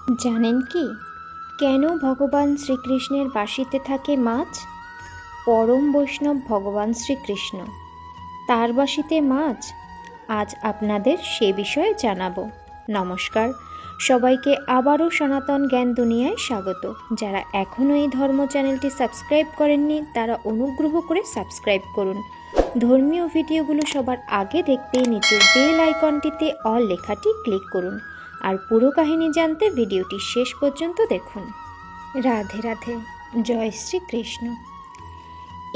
জানেন কি কেন ভগবান শ্রীকৃষ্ণের বাঁশিতে থাকে মাছ? পরম বৈষ্ণব ভগবান শ্রীকৃষ্ণ, তার বাঁশিতে মাছ। আজ আপনাদের সে বিষয়ে জানাবো। নমস্কার সবাইকে, আবারও সনাতন জ্ঞান দুনিয়ায় স্বাগত। যারা এখনও এই ধর্ম চ্যানেলটি সাবস্ক্রাইব করেননি তারা অনুগ্রহ করে সাবস্ক্রাইব করুন। ধর্মীয় ভিডিওগুলো সবার আগে দেখতে নিচে বেল আইকনটিতে অল লেখাটি ক্লিক করুন আর পুরো কাহিনী জানতে ভিডিওটি শেষ পর্যন্ত দেখুন। রাধে রাধে, জয় শ্রীকৃষ্ণ।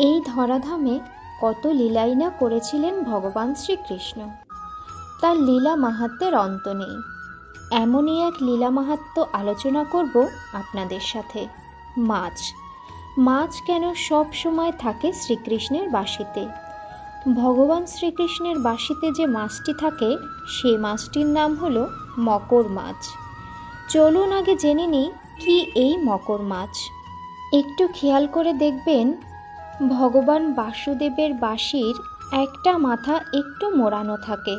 এই ধরাধামে কত লীলাই না করেছিলেন ভগবান শ্রীকৃষ্ণ, তার লীলা মাহাত্ম্যের অন্ত নেই। এমনই এক লীলা মাহাত্ম্য আলোচনা করব আপনাদের সাথে। মাছ কেন সব সময় থাকে শ্রীকৃষ্ণের বাঁশিতে? ভগবান শ্রীকৃষ্ণের বাঁশিতে যে মাছটি থাকে সেই মাছটির নাম হলো মকর মাছ। চলুন আগে জেনে নিই কি এই মকর মাছ। একটু খেয়াল করে দেখবেন, ভগবান বাসুদেবের বাঁশির একটা মাথা একটু মোড়ানো থাকে।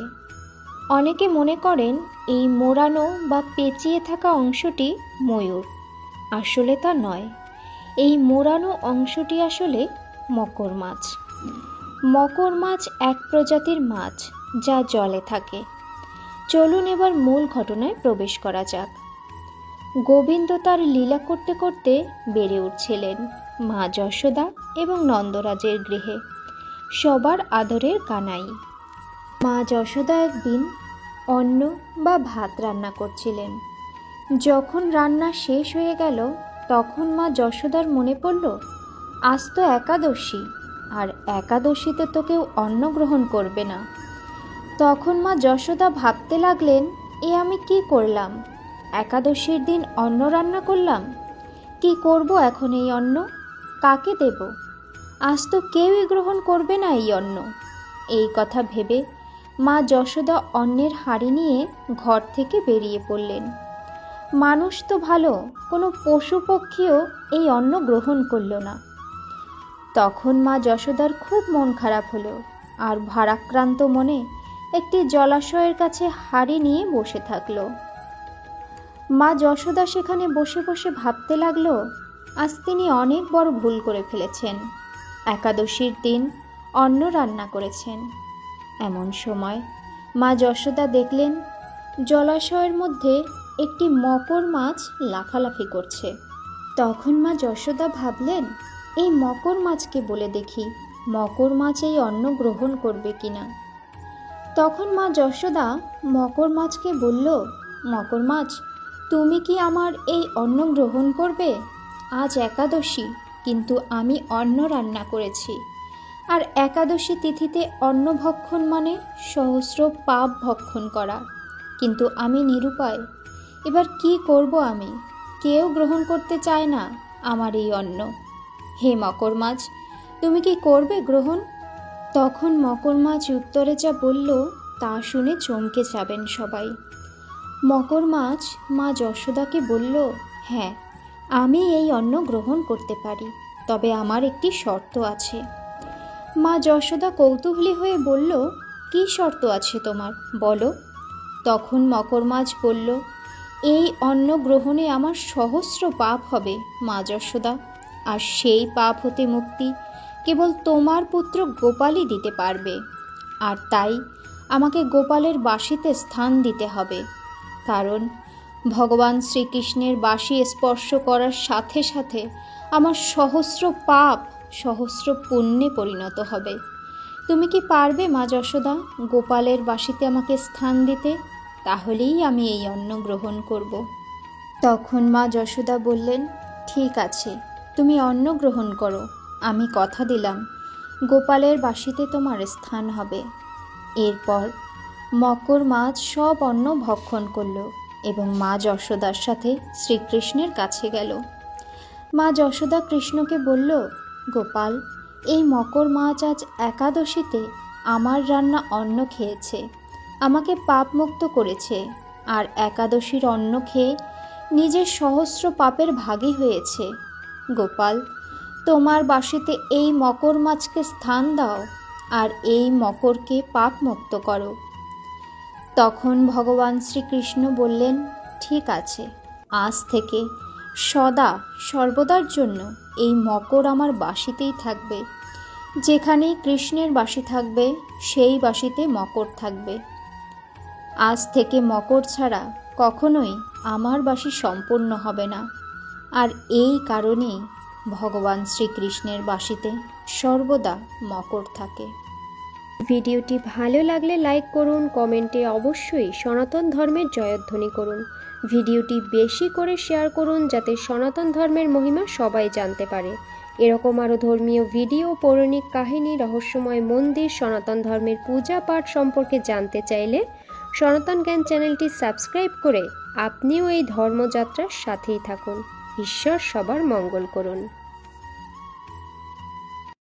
অনেকে মনে করেন এই মোড়ানো বা পেঁচিয়ে থাকা অংশটি ময়ূর। আসলে তা নয়, এই মোড়ানো অংশটি আসলে মকর মাছ। মকর মাছ এক প্রজাতির মাছ যা জলে থাকে। চলুন এবার মূল ঘটনায় প্রবেশ করা যাক। গোবিন্দ তার লীলা করতে করতে বেড়ে উঠছিলেন মা যশোদা এবং নন্দরাজের গৃহে, সবার আদরের কানাই। মা যশোদা একদিন অন্ন বা ভাত রান্না করছিলেন। যখন রান্না শেষ হয়ে গেল তখন মা যশোদার মনে পড়ল, আজ তো একাদশী, আর একাদশীতে তো কেউ অন্ন গ্রহণ করবে না। তখন মা যশোদা ভাবতে লাগলেন, এ আমি কি করলাম? একাদশীর দিন অন্ন রান্না করলাম, কি করব এখন এই অন্ন? কাকে দেব? আজ তো কেউই গ্রহণ করবে না এই অন্ন। এই কথা ভেবে মা যশোদা অন্নের হাঁড়ি নিয়ে ঘর থেকে বেরিয়ে পড়লেন। মানুষ তো ভালো, কোনো পশু পক্ষীও এই অন্ন গ্রহণ করল না। তখন মা যশোদার খুব মন খারাপ হলো, আর ভারাক্রান্ত মনে একটি জলাশয়ের কাছে হাঁড়ি নিয়ে বসে থাকলো। মা যশোদা সেখানে বসে বসে ভাবতে লাগলো, আজ তিনি অনেক বড় ভুল করে ফেলেছেন। একাদশীর দিন অন্ন রান্না করেছেন। এমন সময় মা যশোদা দেখলেন জলাশয়ের মধ্যে একটি মকর মাছ লাফালাফি করছে। তখন মা যশোদা ভাবলেন, এই মকর মাছকে বলে দেখি মকর মাছ এই অন্ন গ্রহণ করবে কিনা। তখন মা যশোদা মকর মাছকে বলল, মকর মাছ, তুমি কি আমার এই অন্ন গ্রহণ করবে? আজ একাদশী, কিন্তু আমি অন্ন রান্না করেছি। আর একাদশী তিথিতে অন্ন ভক্ষণ মানে সহস্র পাপ ভক্ষণ করা। কিন্তু আমি নিরুপায়, এবার কি করব আমি? কেউ গ্রহণ করতে চায় না আমার এই অন্ন। হে মকর মাছ, তুমি কি করবে গ্রহণ? তখন মকর মাছ উত্তরে যা বলল তা শুনে চমকে যাবেন সবাই। মকর মাছ মা যশোদাকে বলল, হ্যাঁ, আমি এই অন্ন গ্রহণ করতে পারি, তবে আমার একটি শর্ত আছে। মা যশোদা কৌতূহলী হয়ে বলল, কি শর্ত আছে তোমার, বলো। তখন মকর মাছ বলল, এই অন্ন গ্রহণে আমার সহস্র পাপ হবে মা যশোদা, আর সেই পাপ হতে মুক্তি কেবল তোমার পুত্র গোপালই দিতে পারবে। আর তাই আমাকে গোপালের বাঁশিতে স্থান দিতে হবে, কারণ ভগবান শ্রীকৃষ্ণের বাঁশি স্পর্শ করার সাথে সাথে আমার সহস্র পাপ সহস্র পুণ্যে পরিণত হবে। তুমি কি পারবে মা যশোদা গোপালের বাঁশিতে আমাকে স্থান দিতে? তাহলেই আমি এই অন্ন গ্রহণ করব। তখন মা যশোদা বললেন, ঠিক আছে, তুমি অন্ন গ্রহণ করো, আমি কথা দিলাম গোপালের বাঁশিতে তোমার স্থান হবে। এরপর মকর মাছ সব অন্ন ভক্ষণ করল এবং মা যশোদার সাথে শ্রীকৃষ্ণের কাছে গেল। মা যশোদা কৃষ্ণকে বলল, গোপাল, এই মকর মাছ আজ একাদশীতে আমার রান্না অন্ন খেয়েছে, আমাকে পাপমুক্ত করেছে, আর একাদশীর অন্ন খেয়ে নিজের সহস্র পাপের ভাগী হয়েছে। গোপাল, তোমার বাঁশিতে এই মকর মাছকে স্থান দাও আর এই মকরকে পাপমুক্ত করো। তখন ভগবান শ্রীকৃষ্ণ বললেন, ঠিক আছে, আজ থেকে সদা সর্বদার জন্য এই মকর আমার বাঁশিতেই থাকবে। যেখানেই কৃষ্ণের বাঁশি থাকবে সেই বাঁশিতে মকর থাকবে। আজ থেকে মকর ছাড়া কখনোই আমার বাঁশি সম্পূর্ণ হবে না। আর এই কারণেই ভগবান শ্রীকৃষ্ণের বাঁশিতে সর্বদা মকর থাকে। ভিডিওটি ভালো লাগলে লাইক করুন, কমেন্টে অবশ্যই সনাতন ধর্মের জয়ধ্বনি করুন। ভিডিওটি বেশি করে শেয়ার করুন যাতে সনাতন ধর্মের মহিমা সবাই জানতে পারে। এরকম আরও ধর্মীয় ভিডিও, পৌরাণিক কাহিনী, রহস্যময় মন্দির, সনাতন ধর্মের পূজা পাঠ সম্পর্কে জানতে চাইলে সনাতন জ্ঞান চ্যানেলটি সাবস্ক্রাইব করে আপনিও এই ধর্মযাত্রার সাথেই থাকুন। ঈশ্বর সবার মঙ্গল করুন।